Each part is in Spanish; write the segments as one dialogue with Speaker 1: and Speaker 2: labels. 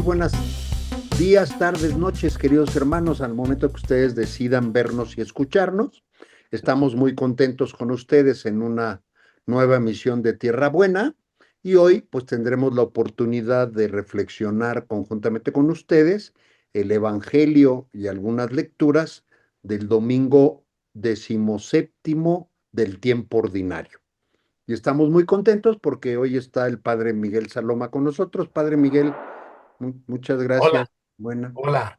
Speaker 1: Muy buenas días, tardes, noches, queridos hermanos. Al momento que ustedes decidan vernos y escucharnos, estamos muy contentos con ustedes en una nueva emisión de Tierra Buena. Y hoy pues tendremos la oportunidad de reflexionar conjuntamente con ustedes el Evangelio y algunas lecturas del domingo 17º del tiempo ordinario. Y estamos muy contentos porque hoy está el Padre Miguel Saloma con nosotros. Padre Miguel, muchas
Speaker 2: Hola,
Speaker 1: gracias. Bueno,
Speaker 2: hola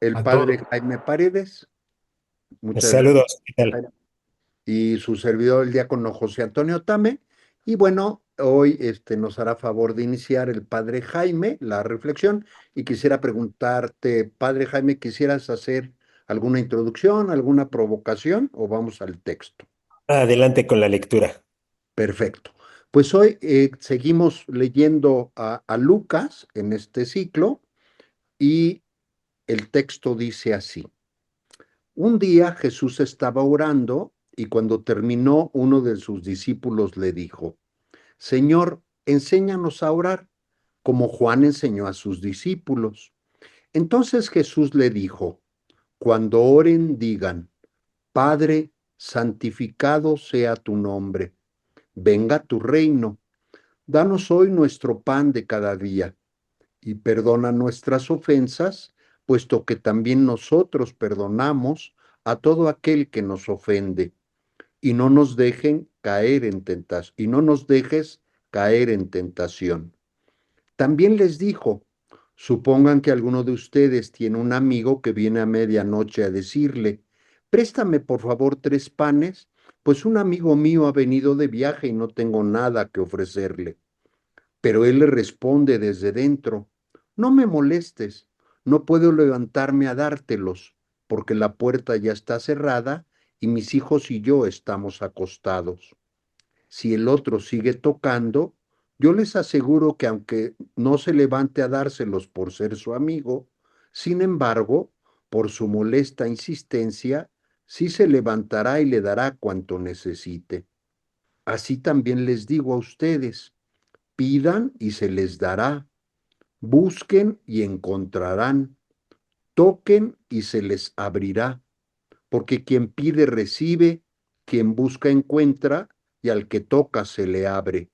Speaker 1: el
Speaker 2: a
Speaker 1: Padre
Speaker 2: todos.
Speaker 1: Jaime Paredes, muchas gracias.
Speaker 2: Saludos, ¿qué tal?
Speaker 1: Y su servidor, el diácono José Antonio Tame. Y bueno, hoy nos hará favor de iniciar el Padre Jaime la reflexión. Y quisiera preguntarte, Padre Jaime, ¿quisieras hacer alguna introducción, alguna provocación o vamos al texto?
Speaker 2: Adelante con la lectura.
Speaker 1: Perfecto. Pues hoy seguimos leyendo a Lucas en este ciclo y el texto dice así. Un día Jesús estaba orando y cuando terminó uno de sus discípulos le dijo, Señor, enséñanos a orar, como Juan enseñó a sus discípulos. Entonces Jesús le dijo, cuando oren digan, Padre, santificado sea tu nombre, venga tu reino. Danos hoy nuestro pan de cada día y perdona nuestras ofensas, puesto que también nosotros perdonamos a todo aquel que nos ofende. Y no nos dejen caer en tentación, y no nos dejes caer en tentación. También les dijo, supongan que alguno de ustedes tiene un amigo que viene a medianoche a decirle, préstame por favor 3 panes, pues un amigo mío ha venido de viaje y no tengo nada que ofrecerle. Pero él le responde desde dentro, no me molestes, no puedo levantarme a dártelos, porque la puerta ya está cerrada y mis hijos y yo estamos acostados. Si el otro sigue tocando, yo les aseguro que aunque no se levante a dárselos por ser su amigo, sin embargo, por su molesta insistencia, sí se levantará y le dará cuanto necesite. Así también les digo a ustedes, pidan y se les dará, busquen y encontrarán, toquen y se les abrirá, porque quien pide recibe, quien busca encuentra, y al que toca se le abre.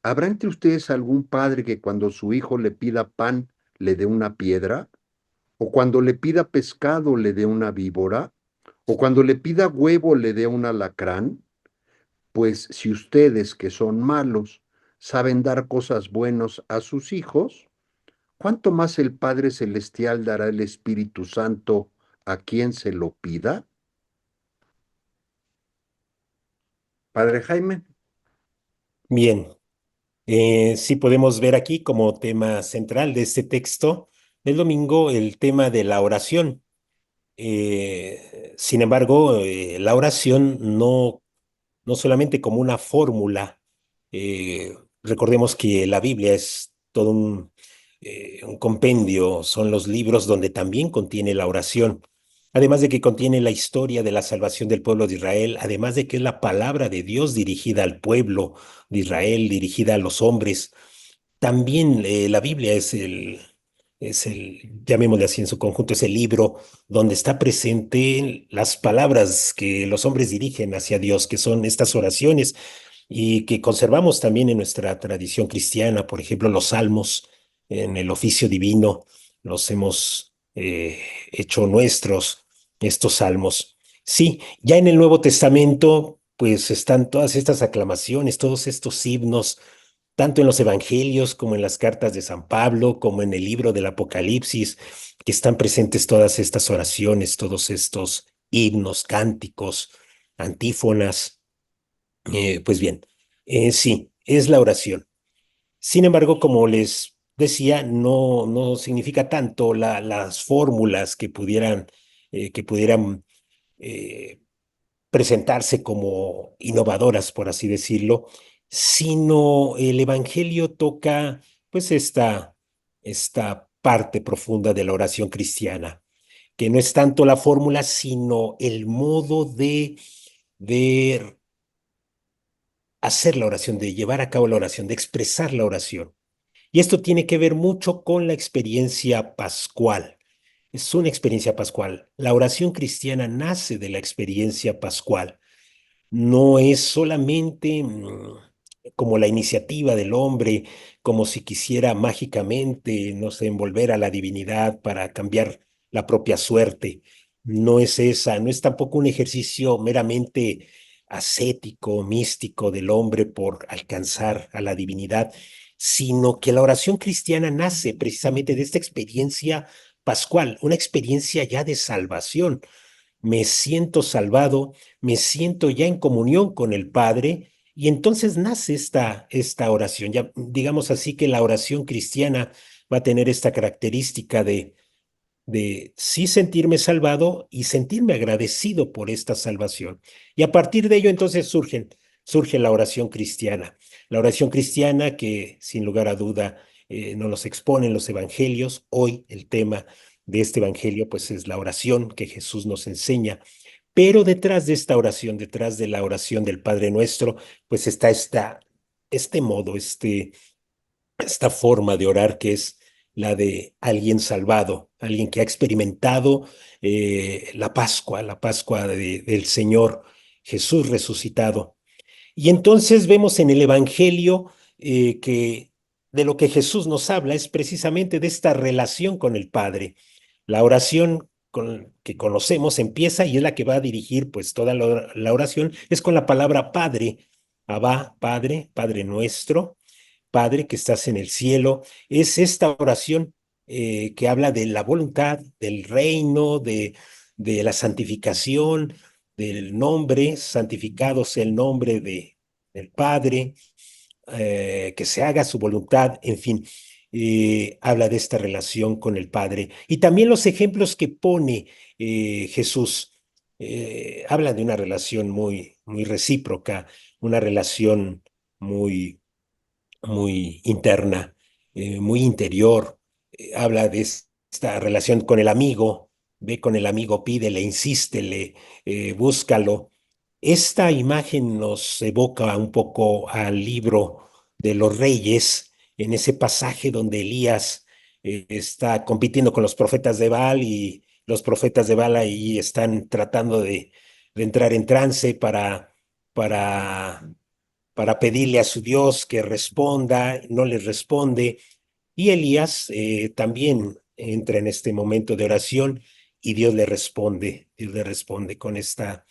Speaker 1: ¿Habrá entre ustedes algún padre que cuando su hijo le pida pan le dé una piedra? ¿O cuando le pida pescado le dé una víbora? ¿O cuando le pida huevo le dé un alacrán? Pues si ustedes que son malos saben dar cosas buenas a sus hijos, ¿cuánto más el Padre Celestial dará el Espíritu Santo a quien se lo pida? Padre Jaime.
Speaker 2: Bien, sí podemos ver aquí como tema central de este texto del domingo el tema de la oración. Sin embargo, la oración no solamente como una fórmula. Recordemos que la Biblia es todo un compendio, son los libros donde también contiene la oración. Además de que contiene la historia de la salvación del pueblo de Israel, además de que es la palabra de Dios dirigida al pueblo de Israel, dirigida a los hombres. También la Biblia llamémosle así en su conjunto, es el libro donde está presente las palabras que los hombres dirigen hacia Dios, que son estas oraciones y que conservamos también en nuestra tradición cristiana, por ejemplo, los salmos en el oficio divino, los hemos hecho nuestros, estos salmos. Sí, ya en el Nuevo Testamento, pues están todas estas aclamaciones, todos estos himnos tanto en los evangelios como en las cartas de San Pablo, como en el libro del Apocalipsis, que están presentes todas estas oraciones, todos estos himnos, cánticos, antífonas. Pues bien, sí, es la oración. Sin embargo, como les decía, no significa tanto las fórmulas que pudieran eh, presentarse como innovadoras, por así decirlo, sino el Evangelio toca pues esta parte profunda de la oración cristiana, que no es tanto la fórmula, sino el modo de hacer la oración, de llevar a cabo la oración, de expresar la oración. Y esto tiene que ver mucho con la experiencia pascual. Es una experiencia pascual. La oración cristiana nace de la experiencia pascual. No es solamente como la iniciativa del hombre, como si quisiera mágicamente, no sé, envolver a la divinidad para cambiar la propia suerte. No es esa, no es tampoco un ejercicio meramente ascético, místico del hombre por alcanzar a la divinidad, sino que la oración cristiana nace precisamente de esta experiencia pascual, una experiencia ya de salvación. Me siento salvado, me siento ya en comunión con el Padre, y entonces nace esta oración. Ya digamos así que la oración cristiana va a tener esta característica de sí sentirme salvado y sentirme agradecido por esta salvación. Y a partir de ello entonces surge la oración cristiana. La oración cristiana que sin lugar a duda nos los exponen los evangelios. Hoy el tema de este evangelio pues es la oración que Jesús nos enseña. Pero detrás de esta oración, detrás de la oración del Padre Nuestro, pues está este modo, esta forma de orar que es la de alguien salvado, alguien que ha experimentado la Pascua del Señor Jesús resucitado. Y entonces vemos en el Evangelio que de lo que Jesús nos habla es precisamente de esta relación con el Padre. La oración que conocemos empieza y es la que va a dirigir pues toda la oración, es con la palabra Padre. Abba, Padre, Padre nuestro. Padre que estás en el cielo, es esta oración que habla de la voluntad, del reino, de la santificación, del nombre, santificado sea el nombre del Padre, que se haga su voluntad, en fin, habla de esta relación con el Padre. Y también los ejemplos que pone Jesús hablan de una relación muy recíproca, una relación muy interna, muy interior. Habla de esta relación con el amigo, ve con el amigo, pídele, insístele, búscalo. Esta imagen nos evoca un poco al libro de los Reyes, en ese pasaje donde Elías está compitiendo con los profetas de Baal y los profetas de Baal ahí están tratando de entrar en trance para para pedirle a su Dios que responda, no les responde. Y Elías también entra en este momento de oración y Dios le responde con esta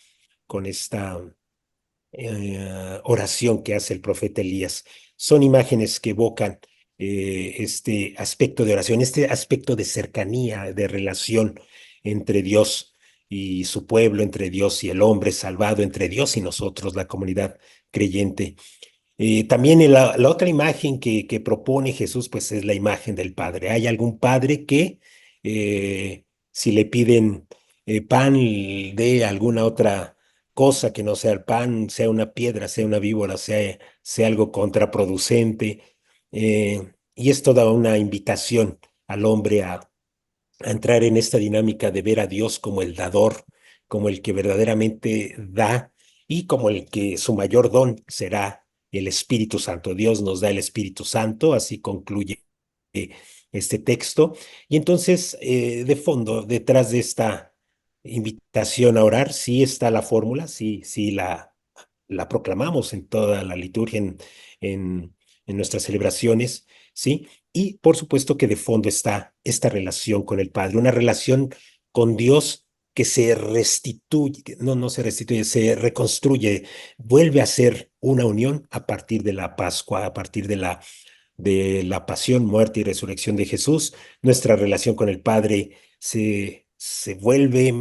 Speaker 2: oración que hace el profeta Elías. Son imágenes que evocan este aspecto de oración, este aspecto de cercanía, de relación entre Dios y su pueblo, entre Dios y el hombre salvado, entre Dios y nosotros, la comunidad creyente. También la otra imagen que propone Jesús, pues es la imagen del Padre. ¿Hay algún padre que si le piden pan, de alguna otra cosa que no sea el pan, sea una piedra, sea una víbora, sea algo contraproducente? Y es toda una invitación al hombre a entrar en esta dinámica de ver a Dios como el dador, como el que verdaderamente da y como el que su mayor don será el Espíritu Santo. Dios nos da el Espíritu Santo, así concluye eh, este texto. Y entonces, de fondo, detrás de esta invitación a orar, sí está la fórmula, sí la proclamamos en toda la liturgia, en, en nuestras celebraciones, ¿sí? Y por supuesto que de fondo está esta relación con el Padre, una relación con Dios que se restituye, no se restituye, se reconstruye, vuelve a ser una unión a partir de la Pascua, a partir de la pasión, muerte y resurrección de Jesús. Nuestra relación con el Padre se vuelve,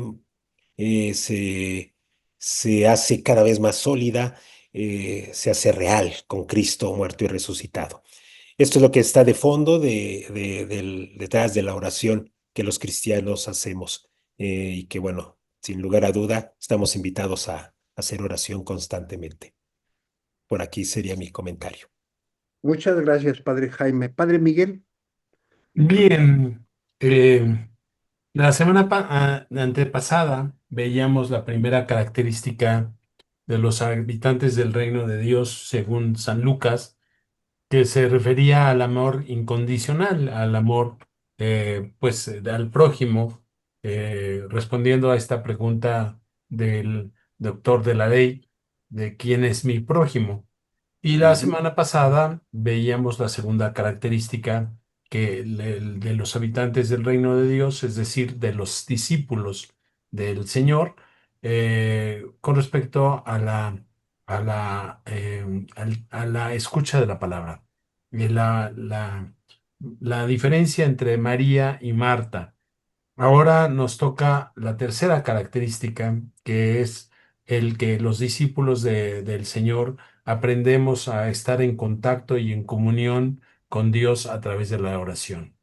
Speaker 2: eh, se, se hace cada vez más sólida, se hace real con Cristo muerto y resucitado. Esto es lo que está de fondo detrás de la oración que los cristianos hacemos y que, bueno, sin lugar a duda, estamos invitados a hacer oración constantemente. Por aquí sería mi comentario.
Speaker 1: Muchas gracias, Padre Jaime. Padre Miguel,
Speaker 3: Bien, la semana antepasada veíamos la primera característica de los habitantes del reino de Dios según San Lucas, que se refería al amor incondicional, al amor, al prójimo, respondiendo a esta pregunta del doctor de la ley, de quién es mi prójimo. Y la
Speaker 1: Ujú,
Speaker 3: semana pasada veíamos la segunda característica de los habitantes del reino de Dios, es decir, de los discípulos del Señor, con respecto a la escucha de la palabra. Y la diferencia entre María y Marta. Ahora nos toca la tercera característica, que es el que los discípulos del Señor aprendemos a estar en contacto y en comunión con Dios a través de la oración.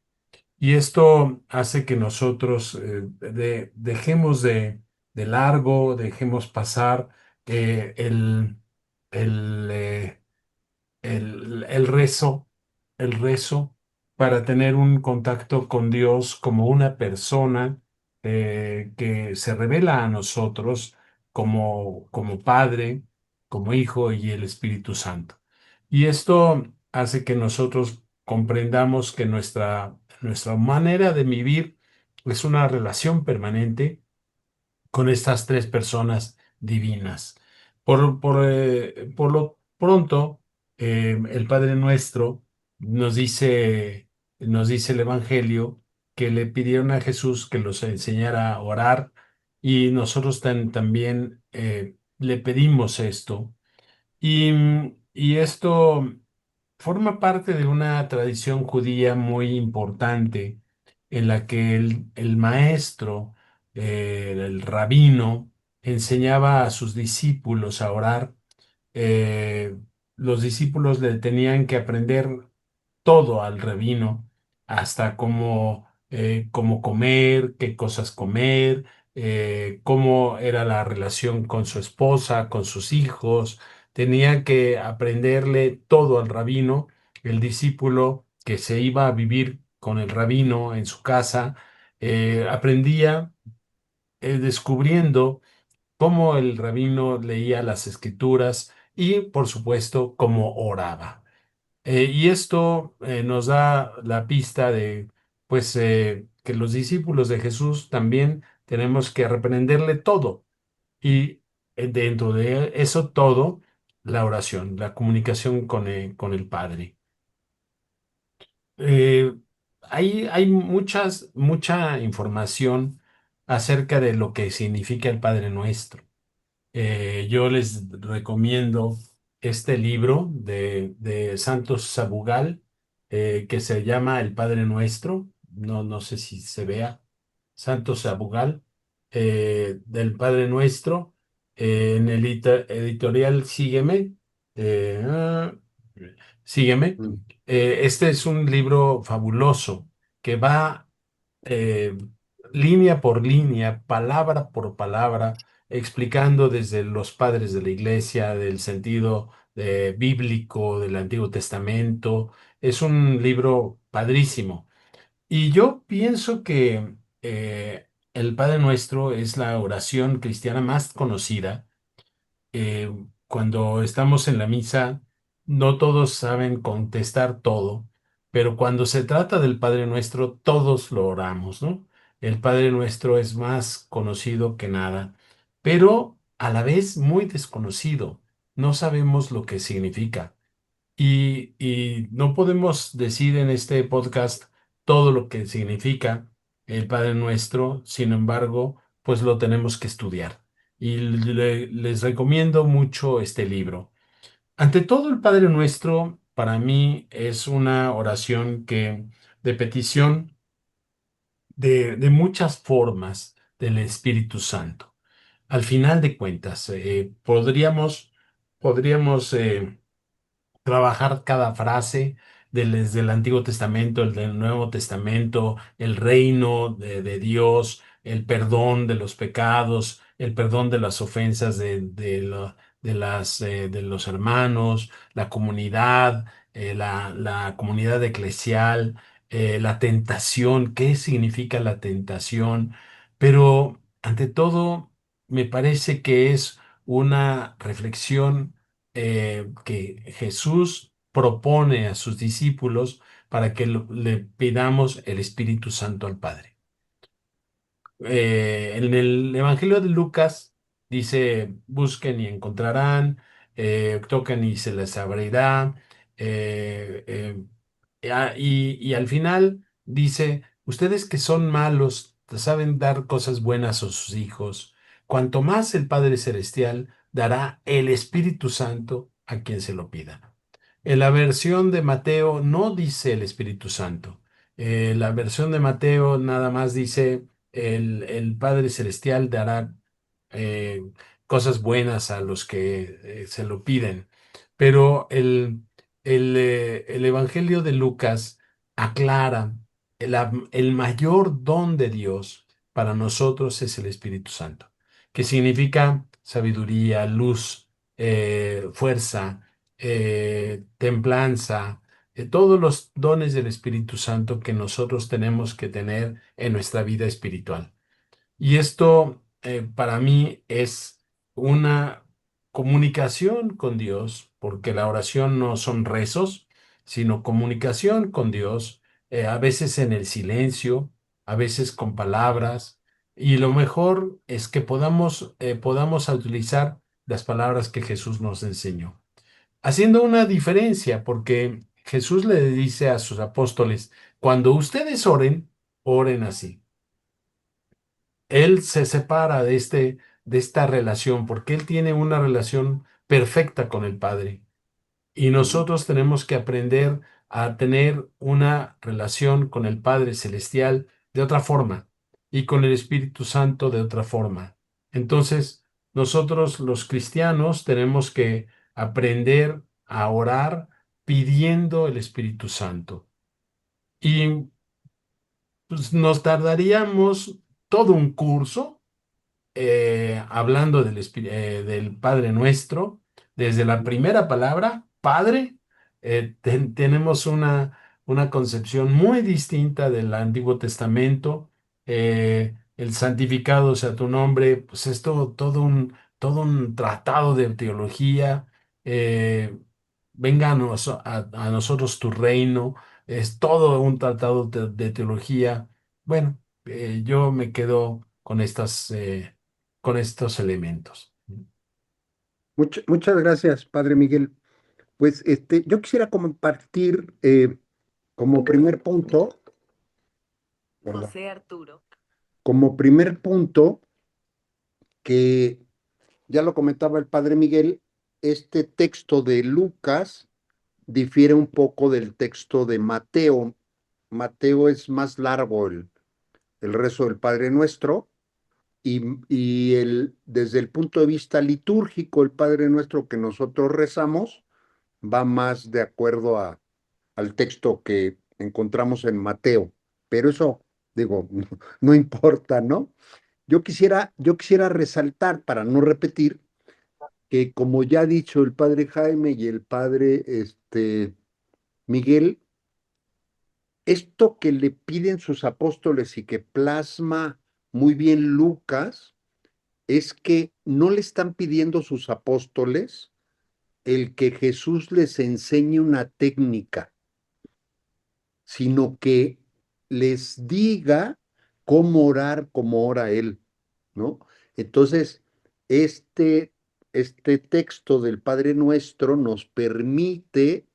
Speaker 3: Y esto hace que nosotros dejemos de largo, dejemos pasar eh, el, el, eh, el rezo, el rezo para tener un contacto con Dios como una persona que se revela a nosotros como Padre, como Hijo y el Espíritu Santo. Y esto hace que nosotros comprendamos que nuestra manera de vivir es una relación permanente con estas tres personas divinas. Por lo pronto, el Padre Nuestro nos dice el Evangelio que le pidieron a Jesús que los enseñara a orar y nosotros también le pedimos esto. Y esto forma parte de una tradición judía muy importante en la que el maestro, el rabino, enseñaba a sus discípulos a orar. Eh, los discípulos le tenían que aprender todo al rabino, hasta cómo comer, qué cosas comer, cómo era la relación con su esposa, con sus hijos. Tenía que aprenderle todo al rabino. El discípulo que se iba a vivir con el rabino en su casa, aprendía descubriendo cómo el rabino leía las escrituras y, por supuesto, cómo oraba. Y esto nos da la pista de, que los discípulos de Jesús también tenemos que reprenderle todo. Y dentro de eso todo, la oración, la comunicación con el Padre. Eh, hay mucha información acerca de lo que significa el Padre Nuestro. Yo les recomiendo este libro de Santos Sabugal, que se llama El Padre Nuestro. No sé si se vea. Santos Sabugal, del Padre Nuestro, en el editorial Sígueme. eh, ah, Sígueme.
Speaker 1: mm.
Speaker 3: Este es un libro fabuloso que va eh, línea por línea, palabra por palabra, explicando desde los padres de la iglesia, del sentido bíblico del Antiguo Testamento. Es un libro padrísimo. Y yo pienso que el Padre Nuestro es la oración cristiana más conocida. Cuando estamos en la misa, no todos saben contestar todo, pero cuando se trata del Padre Nuestro, todos lo oramos, ¿no? El Padre Nuestro es más conocido que nada, pero a la vez muy desconocido. No sabemos lo que significa. Y no podemos decir en este podcast todo lo que significa el Padre Nuestro, sin embargo, pues lo tenemos que estudiar. Y les recomiendo mucho este libro. Ante todo, el Padre Nuestro para mí es una oración de petición de muchas formas del Espíritu Santo. Al final de cuentas, podríamos trabajar cada frase desde el Antiguo Testamento, el del Nuevo Testamento, el reino de Dios, el perdón de los pecados, el perdón de las ofensas de los hermanos, la comunidad, la comunidad eclesial, la tentación, qué significa la tentación, pero ante todo me parece que es una reflexión que Jesús propone a sus discípulos para que le pidamos el Espíritu Santo al Padre. En el Evangelio de Lucas dice, busquen y encontrarán, toquen y se les abrirá, y al final dice, ustedes que son malos, saben dar cosas buenas a sus hijos, cuanto más el Padre Celestial dará el Espíritu Santo a quien se lo pida. En la versión de Mateo no dice el Espíritu Santo. La versión de Mateo nada más dice el Padre Celestial dará eh, cosas buenas a los que se lo piden. Pero el Evangelio de Lucas aclara el mayor don de Dios para nosotros es el Espíritu Santo, que significa sabiduría, luz, fuerza, templanza, todos los dones del Espíritu Santo que nosotros tenemos que tener en nuestra vida espiritual. Y esto para mí es una comunicación con Dios, porque la oración no son rezos, sino comunicación con Dios, a veces en el silencio, a veces con palabras, y lo mejor es que podamos utilizar las palabras que Jesús nos enseñó, haciendo una diferencia, porque Jesús le dice a sus apóstoles, cuando ustedes oren, oren así. Él se separa de esta relación porque él tiene una relación perfecta con el Padre. Y nosotros tenemos que aprender a tener una relación con el Padre Celestial de otra forma y con el Espíritu Santo de otra forma. Entonces, nosotros los cristianos tenemos que aprender a orar pidiendo el Espíritu Santo. Y pues, nos tardaríamos todo un curso hablando del Padre Nuestro, desde la primera palabra, Padre, tenemos una concepción muy distinta del Antiguo Testamento. El santificado sea tu nombre, pues es todo un tratado de teología. Venga a nosotros tu reino, es todo un tratado de teología. Bueno, yo me quedo con estos elementos.
Speaker 1: Muchas gracias, Padre Miguel. Pues yo quisiera compartir como primer punto, perdón,
Speaker 4: José Arturo.
Speaker 1: como primer punto, que ya lo comentaba el Padre Miguel, este texto de Lucas difiere un poco del texto de Mateo. Mateo es más largo el rezo del Padre Nuestro y desde el punto de vista litúrgico, el Padre Nuestro que nosotros rezamos va más de acuerdo al texto que encontramos en Mateo. Pero eso, digo, no importa, ¿no? Yo quisiera resaltar, para no repetir, que como ya ha dicho el Padre Jaime y el Padre Miguel, esto que le piden sus apóstoles y que plasma muy bien Lucas, es que no le están pidiendo sus apóstoles el que Jesús les enseñe una técnica, sino que les diga cómo orar como ora Él, ¿no? Entonces, este, este texto del Padre Nuestro nos permite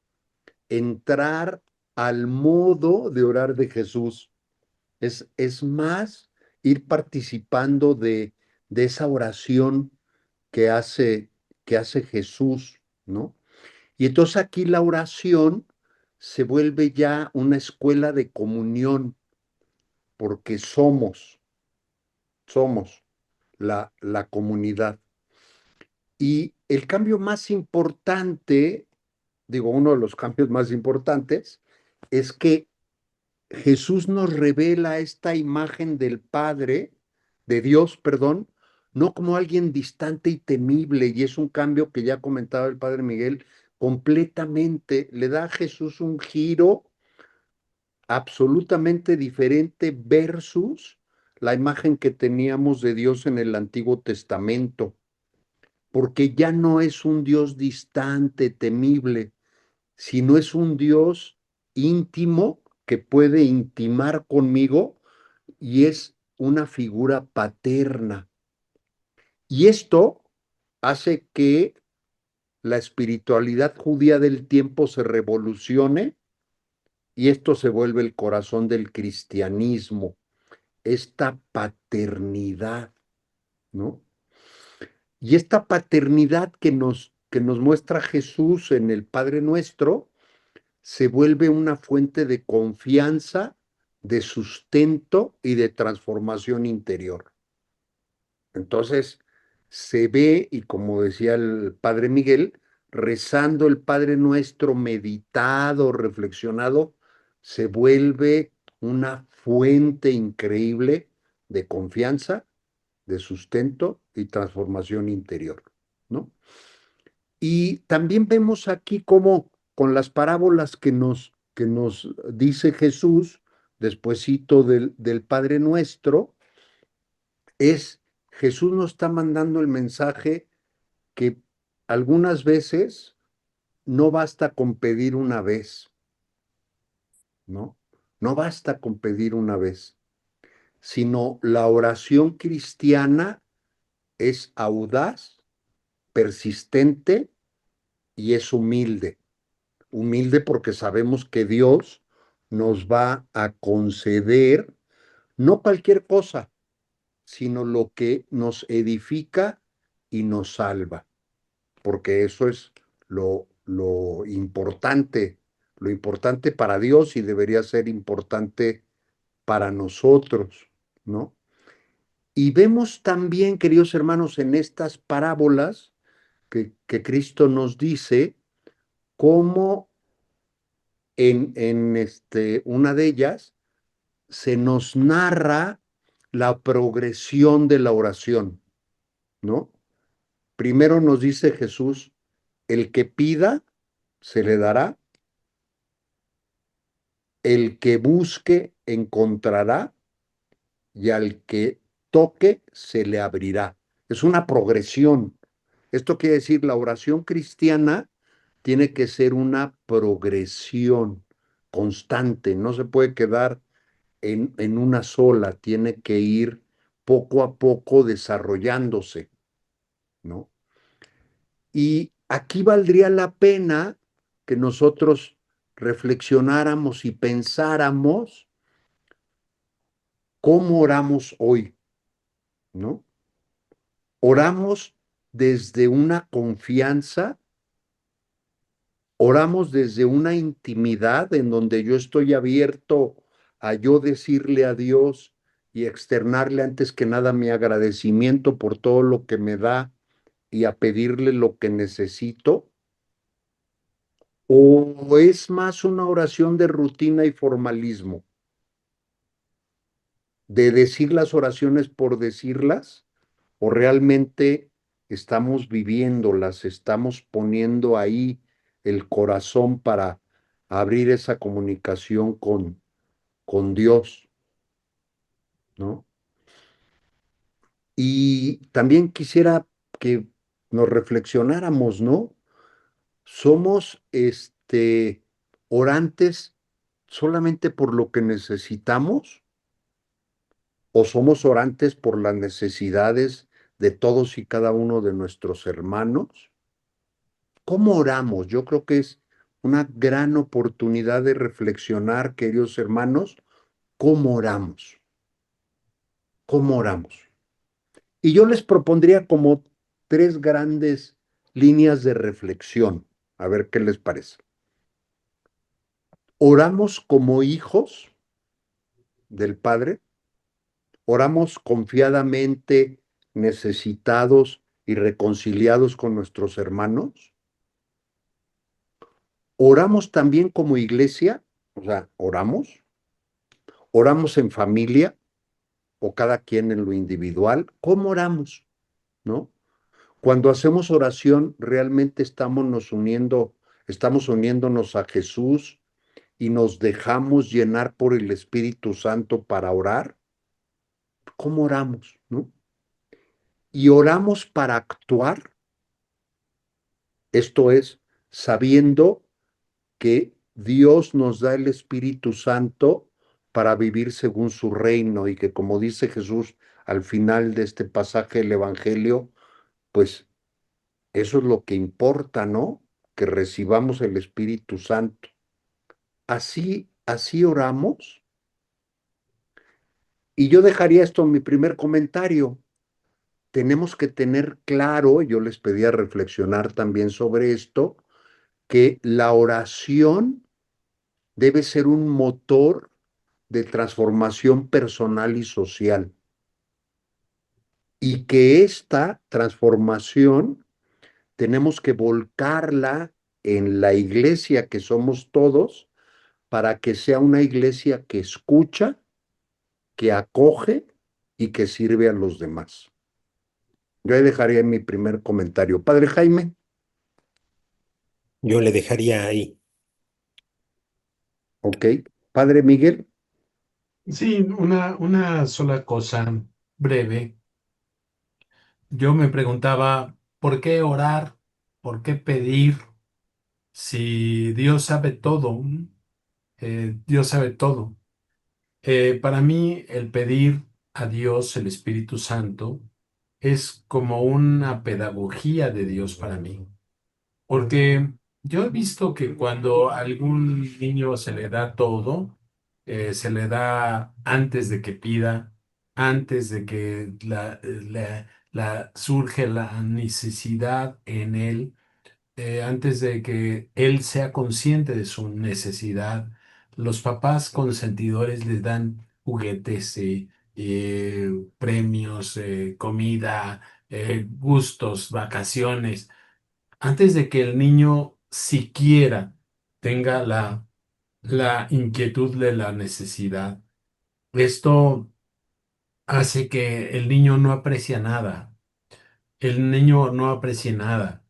Speaker 1: entrar al modo de orar de Jesús. Es más ir participando de esa oración que hace, que hace Jesús, ¿no? Y entonces aquí la oración se vuelve ya una escuela de comunión, porque somos la comunidad. Y el cambio más importante, digo, uno de los cambios más importantes, es que Jesús nos revela esta imagen del Padre, de Dios, perdón, no como alguien distante y temible, y es un cambio que ya comentaba el Padre Miguel, completamente le da a Jesús un giro absolutamente diferente versus la imagen que teníamos de Dios en el Antiguo Testamento, porque ya no es un Dios distante, temible, sino es un Dios íntimo que puede intimar conmigo y es una figura paterna. Y esto hace que la espiritualidad judía del tiempo se revolucione y esto se vuelve el corazón del cristianismo, esta paternidad, ¿no? Y esta paternidad que nos muestra Jesús en el Padre Nuestro se vuelve una fuente de confianza, de sustento y de transformación interior. Entonces, se ve, y como decía el Padre Miguel, rezando el Padre Nuestro, meditado, reflexionado, se vuelve una fuente increíble de confianza, de sustento y transformación interior, ¿no? Y también vemos aquí cómo con las parábolas que nos dice Jesús, despuesito del Padre Nuestro, Jesús nos está mandando el mensaje que algunas veces no basta con pedir una vez, ¿no? No basta con pedir una vez, sino la oración cristiana es audaz, persistente y es humilde. Humilde porque sabemos que Dios nos va a conceder no cualquier cosa, sino lo que nos edifica y nos salva, porque eso es lo importante para Dios y debería ser importante para nosotros, ¿no? Y vemos también, queridos hermanos, en estas parábolas que Cristo nos dice, cómo en una de ellas se nos narra la progresión de la oración, ¿no? Primero nos dice Jesús, el que pida, se le dará, el que busque, encontrará, y al que toque, se le abrirá. Es una progresión. Esto quiere decir, la oración cristiana tiene que ser una progresión constante, no se puede quedar en una sola, tiene que ir poco a poco desarrollándose, ¿no? Y aquí valdría la pena que nosotros reflexionáramos y pensáramos cómo oramos hoy, ¿no? Oramos desde una confianza, oramos desde una intimidad en donde yo estoy abierto a yo decirle a Dios y externarle antes que nada mi agradecimiento por todo lo que me da y a pedirle lo que necesito. ¿O es más una oración de rutina y formalismo? ¿De decir las oraciones por decirlas? ¿O realmente estamos viviéndolas, estamos poniendo ahí el corazón para abrir esa comunicación con Dios, ¿no? Y también quisiera que nos reflexionáramos, ¿no? ¿Somos orantes solamente por lo que necesitamos o somos orantes por las necesidades de todos y cada uno de nuestros hermanos? ¿Cómo oramos? Yo creo que es una gran oportunidad de reflexionar, queridos hermanos, cómo oramos, cómo oramos. Y yo les propondría como tres grandes líneas de reflexión, a ver qué les parece. Oramos como hijos del Padre, oramos confiadamente, necesitados y reconciliados con nuestros hermanos. Oramos también como iglesia, o sea, oramos en familia o cada quien en lo individual. ¿Cómo oramos? ¿No? Cuando hacemos oración, realmente estamos uniéndonos a Jesús y nos dejamos llenar por el Espíritu Santo para orar. ¿Cómo oramos? ¿No? Y oramos para actuar, esto es, sabiendo que Dios nos da el Espíritu Santo para vivir según su reino y que, como dice Jesús al final de este pasaje del Evangelio, pues eso es lo que importa, ¿no? Que recibamos el Espíritu Santo. Así oramos. Y yo dejaría esto en mi primer comentario. Tenemos que tener claro, yo les pedía reflexionar también sobre esto, que la oración debe ser un motor de transformación personal y social. Y que esta transformación tenemos que volcarla en la iglesia que somos todos para que sea una iglesia que escucha, que acoge y que sirve a los demás. Yo ahí dejaría mi primer comentario. Padre Jaime,
Speaker 2: Yo le dejaría ahí.
Speaker 1: ok. Padre Miguel,
Speaker 3: Sí, una sola cosa breve. Yo me preguntaba, ¿por qué orar? ¿Por qué pedir? Si Dios sabe todo, Dios sabe todo. Para mí, el pedir a Dios, el Espíritu Santo, es como una pedagogía de Dios para mí. Porque yo he visto que cuando a algún niño se le da todo, se le da antes de que pida, antes de que surge la necesidad en él, antes de que él sea consciente de su necesidad, los papás consentidores les dan juguetes, premios, comida, gustos, vacaciones, antes de que el niño siquiera tenga la inquietud de la necesidad. Esto hace que el niño no aprecie nada, el niño no aprecie nada.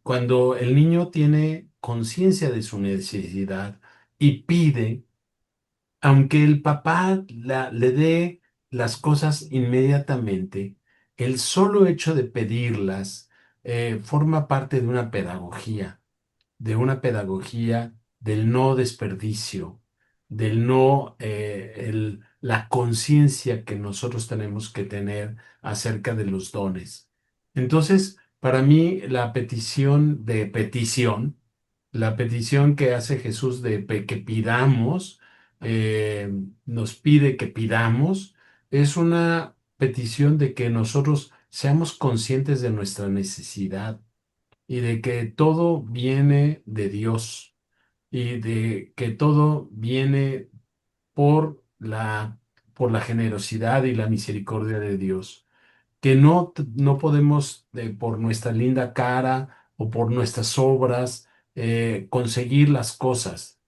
Speaker 3: Cuando el niño tiene conciencia de su necesidad y pide, aunque el papá le dé las cosas inmediatamente, el solo hecho de pedirlas forma parte de una pedagogía del no desperdicio, del no, la conciencia que nosotros tenemos que tener acerca de los dones. Entonces, para mí, la petición que hace Jesús que pidamos, eh, nos pide que pidamos, es una petición de que nosotros seamos conscientes de nuestra necesidad y de que todo viene de Dios y de que todo viene por por la generosidad y la misericordia de Dios. Que no podemos, por nuestra linda cara o por nuestras obras, conseguir las cosas.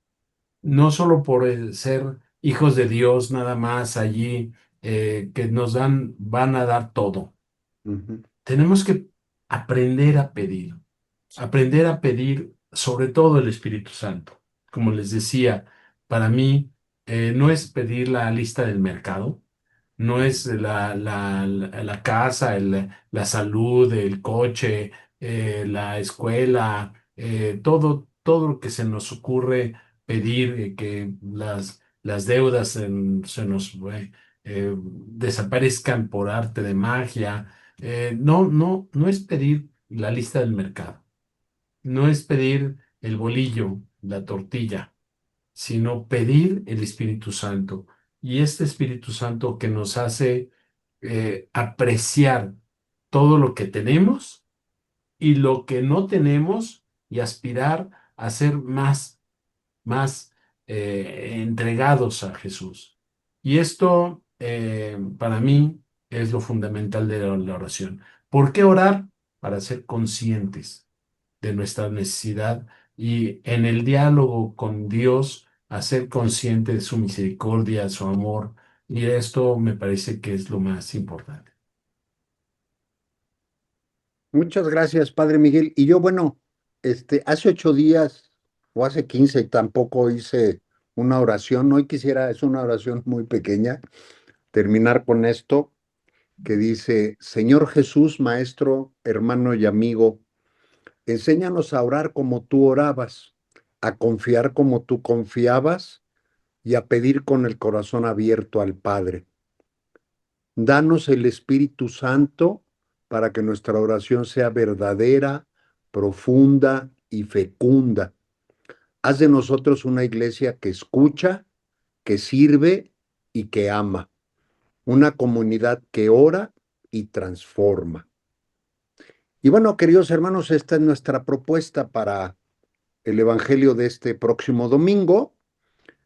Speaker 3: No solo por el ser hijos de Dios nada más allí, que van a dar todo.
Speaker 1: ujú,
Speaker 3: Tenemos que aprender a pedir. Aprender a pedir sobre todo el Espíritu Santo. Como les decía, para mí no es pedir la lista del mercado, no es la casa, la salud, el coche, la escuela, todo lo que se nos ocurre pedir, que las deudas se nos desaparezcan por arte de magia. No es pedir la lista del mercado. No es pedir el bolillo, la tortilla, sino pedir el Espíritu Santo. Y este Espíritu Santo que nos hace apreciar todo lo que tenemos y lo que no tenemos y aspirar a ser más entregados a Jesús. Y esto para mí es lo fundamental de la oración. ¿Por qué orar? Para ser conscientes de nuestra necesidad y en el diálogo con Dios hacer consciente de su misericordia, su amor. Y esto me parece que es lo más importante.
Speaker 1: muchas gracias, Padre Miguel. Y yo, bueno, hace 8 días o hace 15 tampoco hice una oración. Hoy quisiera, es una oración muy pequeña, terminar con esto que dice: Señor Jesús, Maestro, hermano y amigo, enséñanos a orar como tú orabas, a confiar como tú confiabas y a pedir con el corazón abierto al Padre. Danos el Espíritu Santo para que nuestra oración sea verdadera, profunda y fecunda. Haz de nosotros una iglesia que escucha, que sirve y que ama. Una comunidad que ora y transforma. Y bueno, queridos hermanos, esta es nuestra propuesta para el Evangelio de este próximo domingo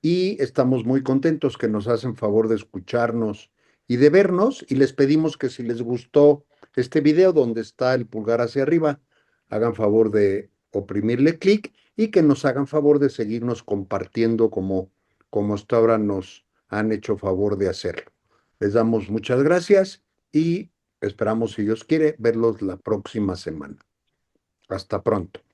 Speaker 1: y estamos muy contentos que nos hacen favor de escucharnos y de vernos y les pedimos que si les gustó este video donde está el pulgar hacia arriba, hagan favor de oprimirle clic y que nos hagan favor de seguirnos compartiendo como hasta ahora nos han hecho favor de hacerlo. Les damos muchas gracias y esperamos, si Dios quiere, verlos la próxima semana. Hasta pronto.